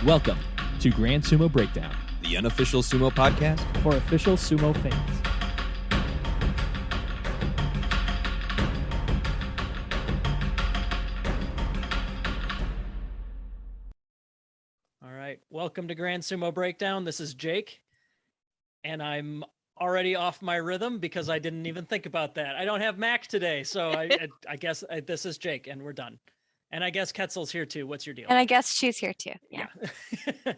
Welcome to Grand Sumo Breakdown, the unofficial sumo podcast for official sumo fans. All right, welcome to Grand Sumo Breakdown. This is Jake, and I'm already off my rhythm because I didn't even think about that. I don't have Mac today, so I guess this is Jake, and we're done. And I guess Ketzel's here too. What's your deal? And I guess she's here too. Yeah. Yeah.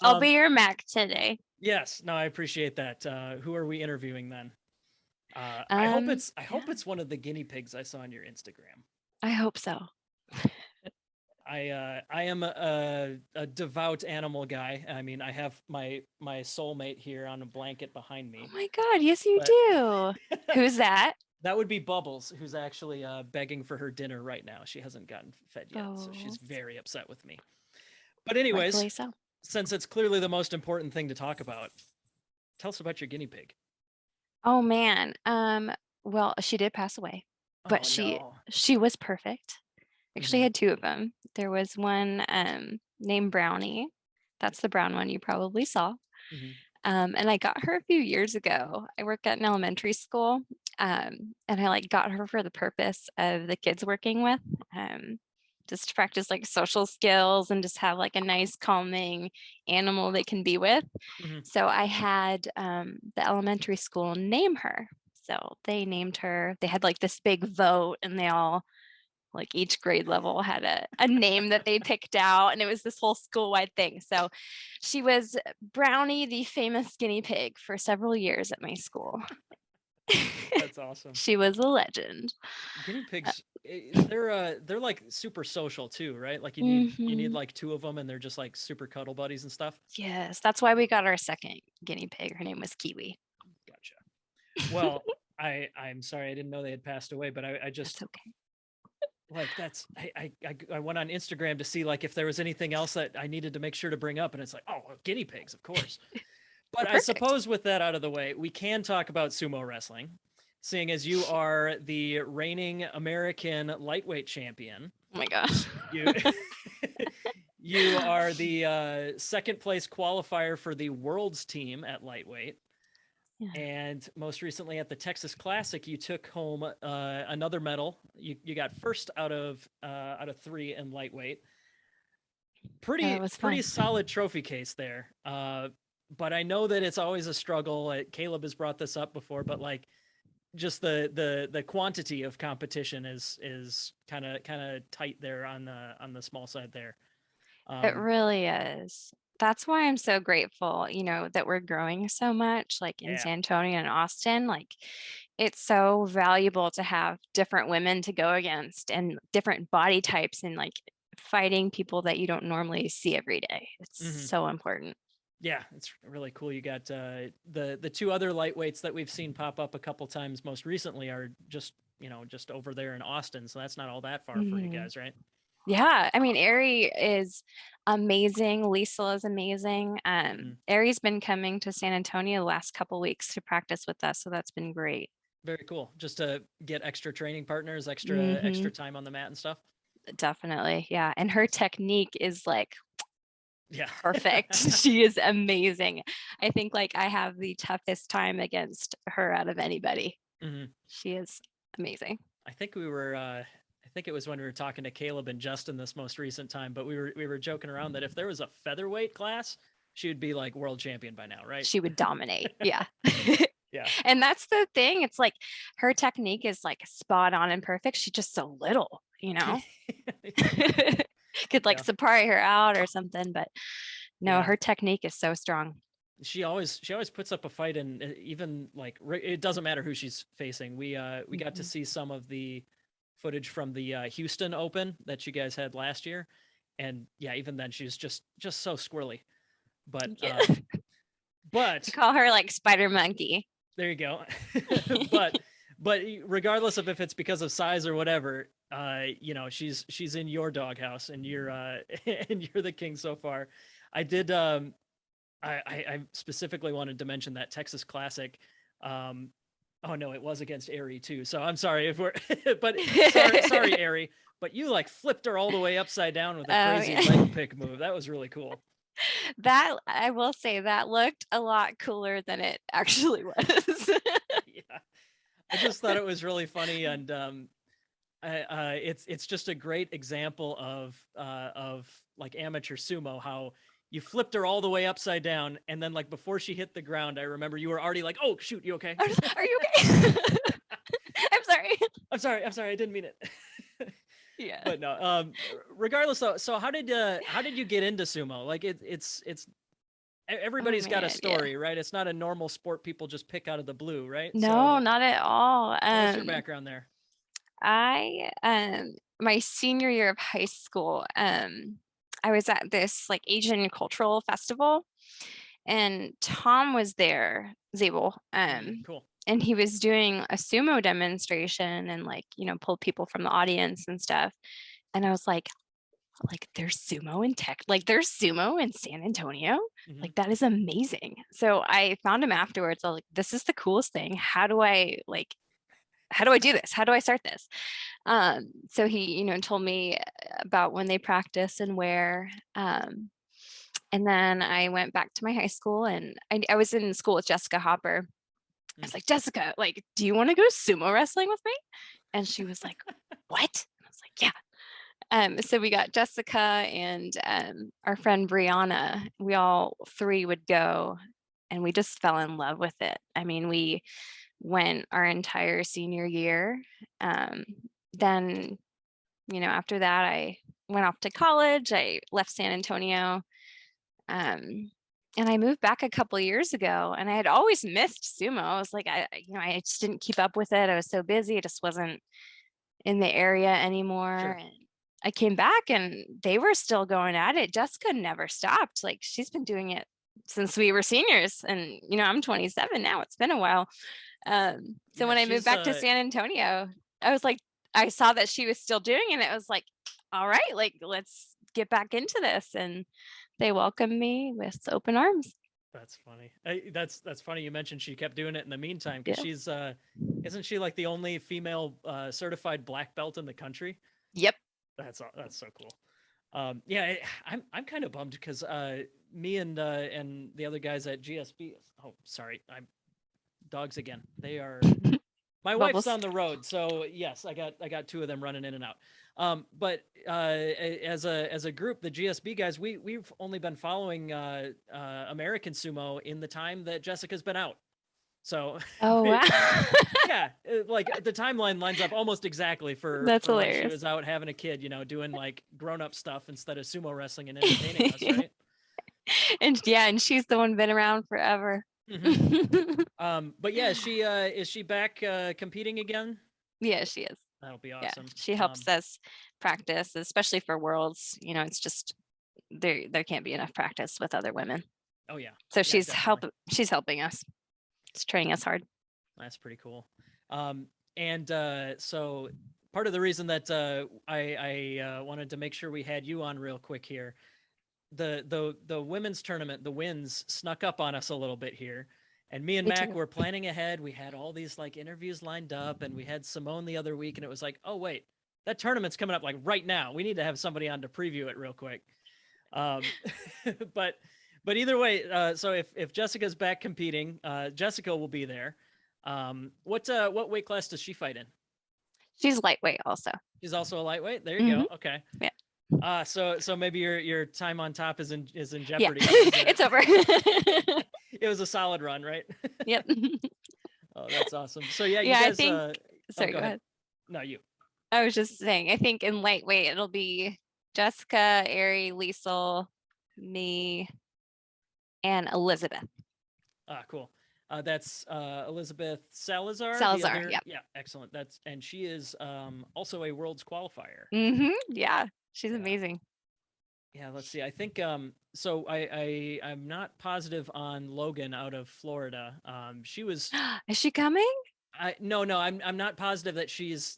I'll be your Mac today. Yes. No, I appreciate that. Who are we interviewing then? I hope it's one of the guinea pigs I saw on your Instagram. I hope so. I am a devout animal guy. I mean, I have my soulmate here on a blanket behind me. Oh my God. Yes, you do. Who's that? That would be Bubbles, who's actually begging for her dinner right now. She hasn't gotten fed yet, so she's very upset with me. But anyways, since it's clearly the most important thing to talk about, tell us about your guinea pig. Oh man. Well, she did pass away, but she was perfect. Actually, I had two of them. There was one named Brownie. That's the brown one you probably saw. And I got her a few years ago. I work at an elementary school, and I got her for the purpose of the kids working with, just to practice social skills and just have a nice calming animal they can be with. So I had the elementary school name her. So they named her. They had this big vote, and they all each grade level had a name that they picked out, and it was this whole school-wide thing. So she was Brownie, the famous guinea pig, for several years at my school. That's awesome. She was a legend. Guinea pigs, they're super social too, right? You need two of them, and they're just super cuddle buddies and stuff. Yes, that's why we got our second guinea pig. Her name was Kiwi. Gotcha. Well, I'm sorry, I didn't know they had passed away, but I just That's okay. I went on Instagram to see if there was anything else that I needed to make sure to bring up, and it's guinea pigs, of course. But I suppose with that out of the way, we can talk about sumo wrestling, seeing as you are the reigning American lightweight champion. Oh my gosh. You are the second place qualifier for the world's team at lightweight. Yeah. And most recently at the Texas Classic, you took home another medal. You got first out of 3 in lightweight. Pretty solid trophy case there. But I know that it's always a struggle. Caleb has brought this up before, but just the quantity of competition is kind of tight there on the small side there. It really is. That's why I'm so grateful, that we're growing so much, in San Antonio and Austin. It's so valuable to have different women to go against and different body types, and fighting people that you don't normally see every day. It's so important. Yeah, it's really cool. You got the two other lightweights that we've seen pop up a couple times most recently are just over there in Austin. So that's not all that far for you guys, right? Yeah, I mean, Ari is amazing. Lisa is amazing. Ari's been coming to San Antonio the last couple weeks to practice with us, so that's been great. Very cool. Just to get extra training partners, extra time on the mat and stuff. Definitely, yeah. And her technique is perfect. Yeah. She is amazing. I think I have the toughest time against her out of anybody. She is amazing. I think it was when we were talking to Caleb and Justin this most recent time, but we were joking around that if there was a featherweight class, she would be world champion by now, right? She would dominate. Yeah. Yeah. And that's the thing. It's her technique is spot on and perfect. She's just so little, Could surprise her out or something, but no, her technique is so strong. She always puts up a fight, and even it doesn't matter who she's facing. We got to see some of the footage from the Houston Open that you guys had last year, and even then she's just so squirrely. But but you call her Spider Monkey. There you go. but regardless of if it's because of size or whatever, she's in your doghouse, and you're the king so far. I did I specifically wanted to mention that Texas Classic. Oh no, it was against Aerie too. So I'm sorry if we're, but sorry, Aerie. But you like flipped her all the way upside down with a crazy leg pick move. That was really cool. That, I will say, that looked a lot cooler than it actually was. Yeah, I just thought it was really funny, and it's just a great example of like amateur sumo, how you flipped her all the way upside down, and then like before she hit the ground, I remember you were already like, "Oh shoot, you okay? Are you okay?" I'm sorry. I'm sorry, I didn't mean it." Yeah. But no, regardless though, so how did you get into sumo? Like it's everybody's got a story, right? It's not a normal sport people just pick out of the blue, right? No, So not at all. what's your background there? I my senior year of high school, I was at this like Asian cultural festival, and Tom was there, Zabel, Cool. and he was doing a sumo demonstration and like, pulled people from the audience and stuff. And I was like there's sumo in there's sumo in San Antonio. Like that is amazing. So I found him afterwards. I was like, this is the coolest thing. How do I do this? How do I start this? So he, told me about when they practice and where. And then I went back to my high school, and I was in school with Jessica Hopper. I was like, Jessica, like, do you want to go sumo wrestling with me? And she was like, what? I was like, yeah. So we got Jessica and our friend Brianna. We all three would go, and we just fell in love with it. I mean, we went our entire senior year. Then, after that, I went off to college. I left San Antonio. And I moved back a couple of years ago, and I had always missed sumo. I was like, I just didn't keep up with it. I was so busy. I just wasn't in the area anymore. Sure. And I came back, and they were still going at it. Jessica never stopped. Like, she's been doing it since we were seniors, and I'm 27 now. It's been a while. So when I moved back to San Antonio, I was like, I saw that she was still doing it. It was like, all right, like, let's get back into this. And they welcomed me with open arms. That's funny. That's funny. You mentioned she kept doing it in the meantime, because she's isn't she like the only female certified black belt in the country? Yep. That's so cool. Yeah, I'm kind of bummed because me and the other guys at GSB. Oh, sorry, I'm dogs again. They are. My wife's on the road, so yes, I got two of them running in and out. But as a group, the GSB guys, we've only been following American sumo in the time that Jessica's been out. So oh wow. Yeah, like the timeline lines up almost exactly for when she was out having a kid, doing like grown-up stuff instead of sumo wrestling and entertaining us, right? And she's the one been around forever. But yeah, is she back competing again? Yeah, she is. That'll be awesome. Yeah, she helps us practice, especially for Worlds. It's just there can't be enough practice with other women. Oh yeah. So she's helping us. It's training us hard. That's pretty cool. So part of the reason that I wanted to make sure we had you on real quick here, the women's tournament, the wins snuck up on us a little bit here. And me and Mac were planning ahead. We had all these like interviews lined up, and we had Simone the other week, and it was like, oh wait, that tournament's coming up like right now. We need to have somebody on to preview it real quick. But either way, so if Jessica's back competing, Jessica will be there. What weight class does she fight in? She's lightweight also. She's also a lightweight. There you go. Okay. Yeah. So maybe your time on top is in jeopardy. Yeah. It's over. It was a solid run, right? Yep. Oh, that's awesome. So yeah, you guys. I think. Sorry, go ahead. No, you. I was just saying. I think in lightweight it'll be Jessica, Ari, Liesel, me, and Elizabeth. Cool. That's Elizabeth Salazar. Salazar, yeah, excellent. And she is also a world's qualifier. Yeah, she's amazing. Yeah, let's see. I think so I'm not positive on Logan out of Florida. She was Is she coming? No, I'm not positive that she's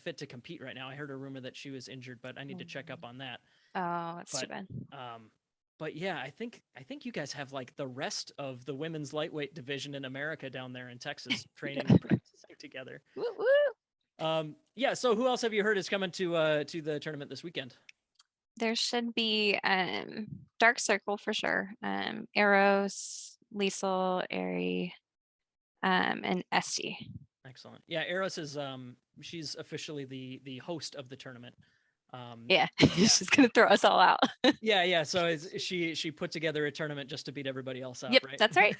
fit to compete right now. I heard a rumor that she was injured, but I need to check up on that. Oh, that's too bad. but yeah, I think you guys have like the rest of the women's lightweight division in America down there in Texas training and practicing together. Woo, woo. Yeah. So who else have you heard is coming to the tournament this weekend? There should be Dark Circle for sure. Eros, Liesel, Airy, and Esty. Excellent. Yeah, Eros is she's officially the host of the tournament. Yeah, she's gonna throw us all out. yeah. So she put together a tournament just to beat everybody else out, Yep, right? that's right.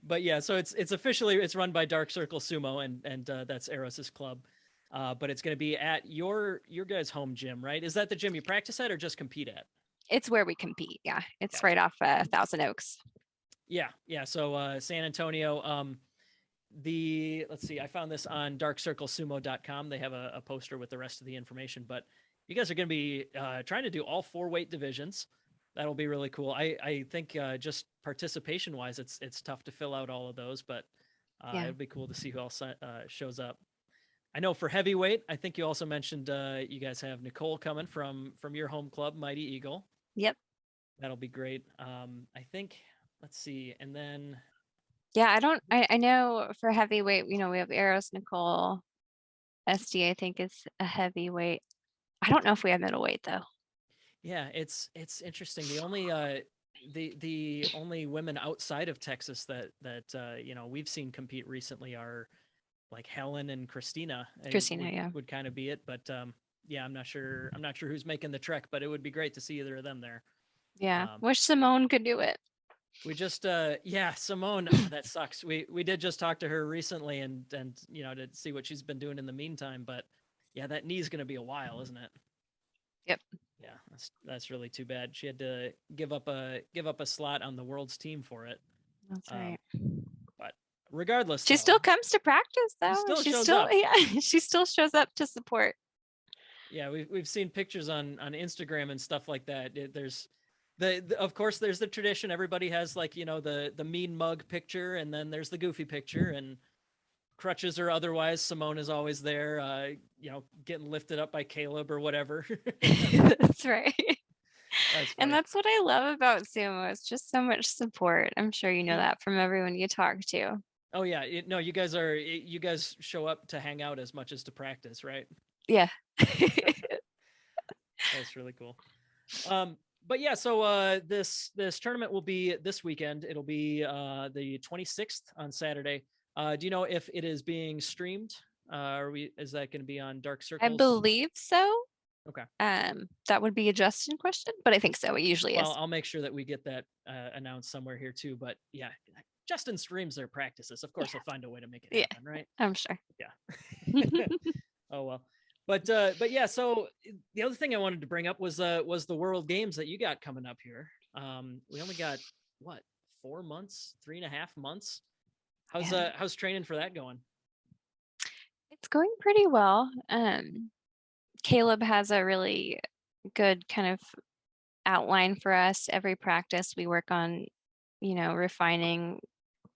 But yeah, so it's officially it's run by Dark Circle Sumo, and that's Eros's club. But it's going to be at your guys' home gym, right? Is that the gym you practice at or just compete at? It's where we compete. Yeah, it's Gotcha. right off Thousand Oaks. Yeah. So San Antonio. Let's see, I found this on darkcirclesumo.com. They have a poster with the rest of the information, but you guys are going to be trying to do all 4 weight divisions. That'll be really cool. I think just participation wise, it's tough to fill out all of those, but it'd be cool to see who else shows up. I know for heavyweight, I think you also mentioned you guys have Nicole coming from your home club, Mighty Eagle. Yep. That'll be great. I think, let's see, and then yeah, I know for heavyweight, we have Eros, Nicole, SD, I think is a heavyweight. I don't know if we have middleweight though. Yeah, it's interesting. The only women outside of Texas that we've seen compete recently are like Helen and Christina. Would kind of be it, but yeah, I'm not sure who's making the trek, but it would be great to see either of them there. Yeah, wish Simone could do it. We just Simone, that sucks. We did just talk to her recently and to see what she's been doing in the meantime, but yeah, that knee's going to be a while, isn't it? Yep. Yeah, that's really too bad. She had to give up a slot on the world's team for it. That's right. But regardless, she still comes to practice though. She still shows up. Yeah, she still shows up to support. Yeah, we've seen pictures on Instagram and stuff like that. There's of course there's the tradition. Everybody has like the mean mug picture, and then there's the goofy picture, and crutches or otherwise, Simone is always there, getting lifted up by Caleb or whatever. That's right. And that's what I love about Sumo. It's just so much support. I'm sure you know that from everyone you talk to. Oh yeah, you guys show up to hang out as much as to practice, right? Yeah. That's really cool. But yeah, so this tournament will be this weekend. It'll be the 26th on Saturday. Do you know if it is being streamed? Is that going to be on Dark Circles? I believe so. Okay. That would be a Justin question, but I think so. It usually is. Well, I'll make sure that we get that announced somewhere here too. But yeah, Justin streams their practices. Of course, he'll find a way to make it happen, right? I'm sure. Yeah. Oh well. But yeah. So the other thing I wanted to bring up was the World Games that you got coming up here. We only got 4 months, 3.5 months. How's training for that going? It's going pretty well. Caleb has a really good kind of outline for us. Every practice we work on, refining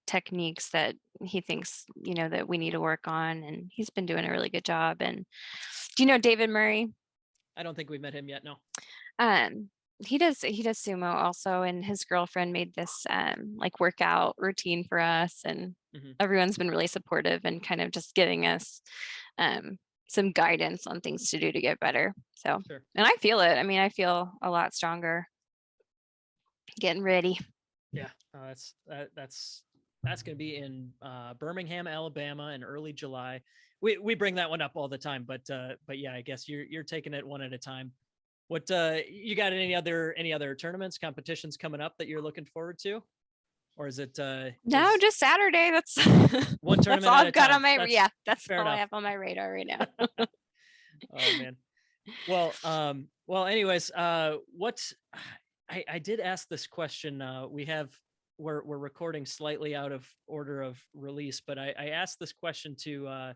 techniques that he thinks, that we need to work on. And he's been doing a really good job. And do you know David Murray? I don't think we've met him yet. No. He does sumo also, and his girlfriend made this workout routine for us, and everyone's been really supportive and kind of just giving us some guidance on things to do to get better. So, and I feel it. I mean, I feel a lot stronger getting ready. Yeah, that's going to be in Birmingham, Alabama in early July. We bring that one up all the time, but yeah, I guess you're taking it one at a time. What you got any other tournaments, competitions coming up that you're looking forward to? Or is it no, just Saturday? That's one tournament. That's all I've got on my that's all enough. I have on my radar right now. Oh man. Well, anyways, what I did ask this question. We're recording slightly out of order of release, but I asked this question to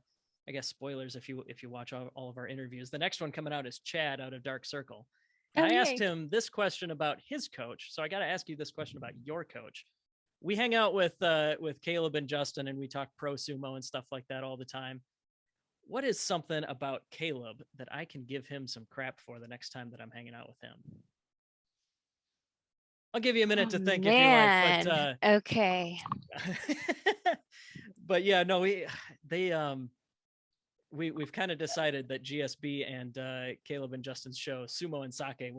I guess spoilers if you watch all of our interviews. The next one coming out is Chad out of Dark Circle. And I asked him this question about his coach. So I got to ask you this question about your coach. We hang out with Caleb and Justin, and we talk pro sumo and stuff like that all the time. What is something about Caleb that I can give him some crap for the next time that I'm hanging out with him? I'll give you a minute to think man. if you like. But okay. but yeah, no, we've kind of decided that GSB and Caleb and Justin's show, Sumo and Sake,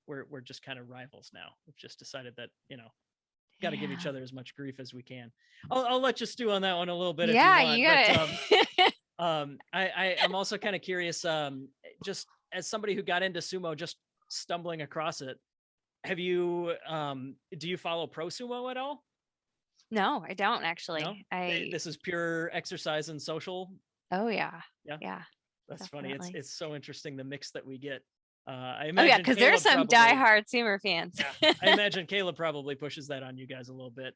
we're just kind of rivals now. We've just decided that, got to give each other as much grief as we can. I'll let you stew on that one a little bit if you want. You got it. I'm also kind of curious, just as somebody who got into sumo, just stumbling across it, have you do you follow pro sumo at all? No, I don't actually. No? This is pure exercise and social. Oh yeah. That's definitely. funny. It's so interesting, the mix that we get. I imagine. Oh yeah, because there's some diehard sumo fans. I imagine Caleb probably pushes that on you guys a little bit.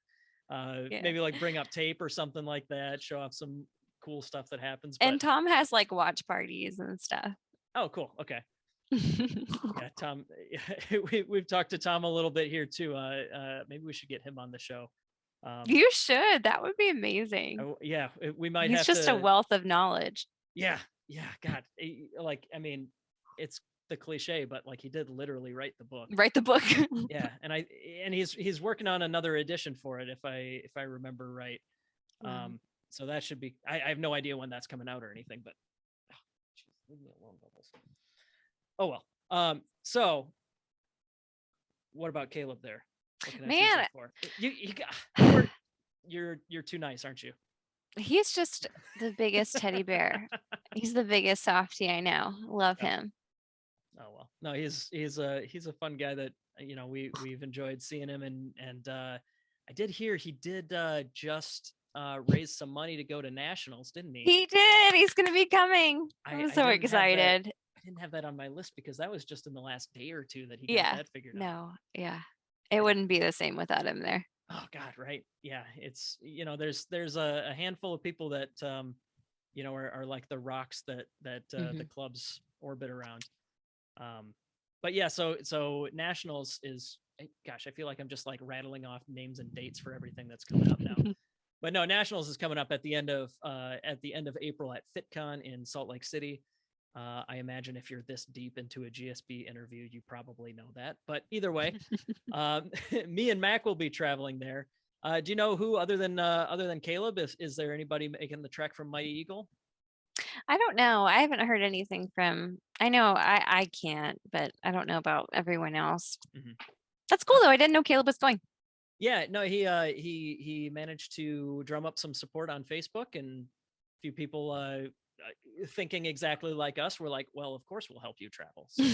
Maybe like bring up tape or something like that, show off some cool stuff that happens. And Tom has like watch parties and stuff. Oh, cool. Okay. Yeah, Tom. We've talked to Tom a little bit here too. Maybe we should get him on the show. You should. That would be amazing. Yeah, we might. He's just a wealth of knowledge. Yeah. God. Like, I mean, it's the cliche, but like he did literally write the book. Yeah, and he's working on another edition for it, if I remember right. So that should be. I have no idea when that's coming out or anything, but leave me alone, Bubbles. Oh well. So what about Caleb there? Man, you're too nice, aren't you? He's just the biggest teddy bear. He's the biggest softie I know. Love him. Oh well, no, he's a fun guy that we've enjoyed seeing him, and I did hear he did just raise some money to go to nationals, didn't he? He did. He's gonna be coming. I'm so excited. I didn't have that on my list because that was just in the last day or two that he got that figured out. No, yeah, it wouldn't be the same without him there. Oh God, right? Yeah, it's there's a handful of people that are like the rocks that the clubs orbit around. But yeah, so nationals is, gosh, I feel like I'm just like rattling off names and dates for everything that's coming up now. But no, nationals is coming up at the end of April at FitCon in Salt Lake City. I imagine if you're this deep into a GSB interview, you probably know that. But either way, me and Mac will be traveling there. Do you know who other than Caleb? Is there anybody making the trek from Mighty Eagle? I don't know. I haven't heard anything from. I know I can't, but I don't know about everyone else. That's cool though. I didn't know Caleb was going. Yeah, no, he managed to drum up some support on Facebook, and a few people thinking exactly like us were like, well, of course we'll help you travel. So,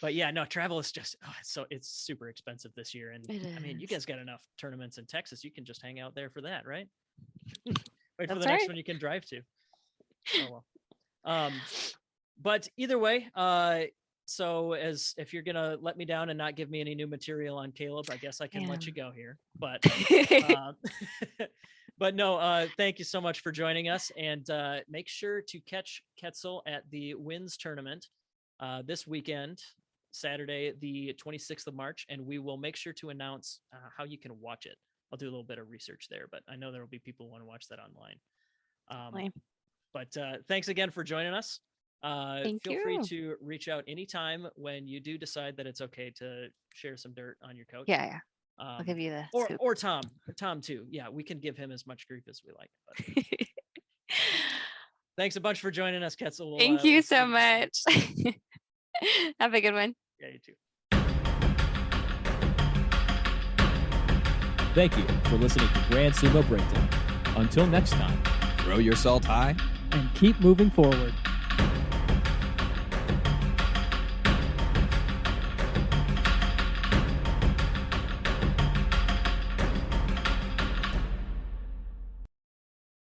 but yeah, no, travel is just it's super expensive this year, and I mean, you guys got enough tournaments in Texas, you can just hang out there for that, right? Wait for the next one you can drive to. Oh well. But either way, so as if you're gonna let me down and not give me any new material on Caleb, I guess I can let you go here. But but no, thank you so much for joining us, and make sure to catch Ketzel at the Wins tournament this weekend, Saturday, the 26th of March, and we will make sure to announce how you can watch it. I'll do a little bit of research there, but I know there will be people who want to watch that online. But thanks again for joining us. Feel free to reach out anytime when you do decide that it's okay to share some dirt on your coach. Yeah. I'll give you the or Tom too. Yeah, we can give him as much grief as we like. But thanks a bunch for joining us, Ketzel. Thank you so much. Have a good one. Yeah, you too. Thank you for listening to Grand Sumo Breakdown. Until next time, Throw your salt high and keep moving forward.